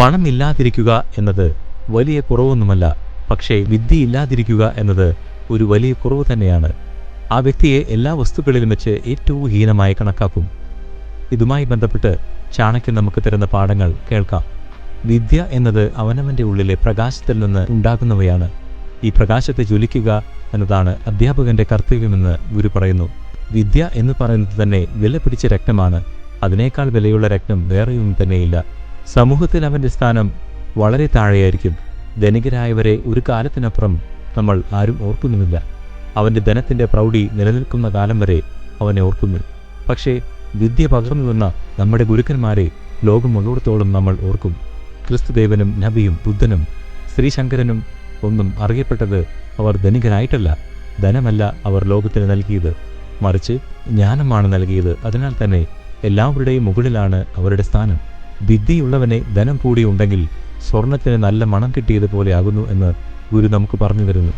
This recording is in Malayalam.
പണമില്ലാതിരിക്കുക എന്നത് വലിയ കുറവൊന്നുമല്ല, പക്ഷേ വിദ്യയില്ലാതിരിക്കുക എന്നത് ഒരു വലിയ കുറവ് തന്നെയാണ്. ആ വ്യക്തിയെ എല്ലാ വസ്തുക്കളിലും വെച്ച് ഏറ്റവും ഹീനമായി കണക്കാക്കും. ഇതുമായി ബന്ധപ്പെട്ട് ചാണക്യൻ നമുക്ക് തരുന്ന പാഠങ്ങൾ കേൾക്കാം. വിദ്യ എന്നത് അവനവൻ്റെ ഉള്ളിലെ പ്രകാശത്തിൽ നിന്ന് ഉണ്ടാകുന്നവയാണ്. ഈ പ്രകാശത്തെ ജ്വലിക്കുക എന്നതാണ് അധ്യാപകന്റെ കർത്തവ്യമെന്ന് ഗുരു പറയുന്നു. വിദ്യ എന്ന് പറയുന്നത് തന്നെ വില പിടിച്ച രത്നമാണ്. അതിനേക്കാൾ വിലയുള്ള രത്നം വേറെയൊന്നും തന്നെയില്ല. സമൂഹത്തിൽ അവൻ്റെ സ്ഥാനം വളരെ താഴെയായിരിക്കും. ധനികരായവരെ ഒരു കാലത്തിനപ്പുറം നമ്മൾ ആരും ഓർക്കുന്നുമില്ല. അവൻ്റെ ധനത്തിൻ്റെ പ്രൗഢി നിലനിൽക്കുന്ന കാലം വരെ അവനെ ഓർക്കുന്നു. പക്ഷേ വിദ്യ പകർന്നു വന്ന നമ്മുടെ ഗുരുക്കന്മാരെ ലോകമുള്ളിടത്തോളം നമ്മൾ ഓർക്കും. ക്രിസ്തുദേവനും നബിയും ബുദ്ധനും ശ്രീശങ്കരനും ഒന്നും അറിയപ്പെട്ടത് അവർ ധനികരായിട്ടല്ല. ധനമല്ല അവർ ലോകത്തിന് നൽകിയത്, മറിച്ച് ജ്ഞാനമാണ് നൽകിയത്. അതിനാൽ തന്നെ എല്ലാവരുടെയും മുകളിലാണ് അവരുടെ സ്ഥാനം. വിദ്യയുള്ളവനെ ധനം കൂടി ഉണ്ടെങ്കിൽ സ്വർണത്തിന് നല്ല മണം കിട്ടിയതുപോലെ ആകുന്നു എന്ന് ഗുരു നമുക്ക് പറഞ്ഞു തരുന്നു.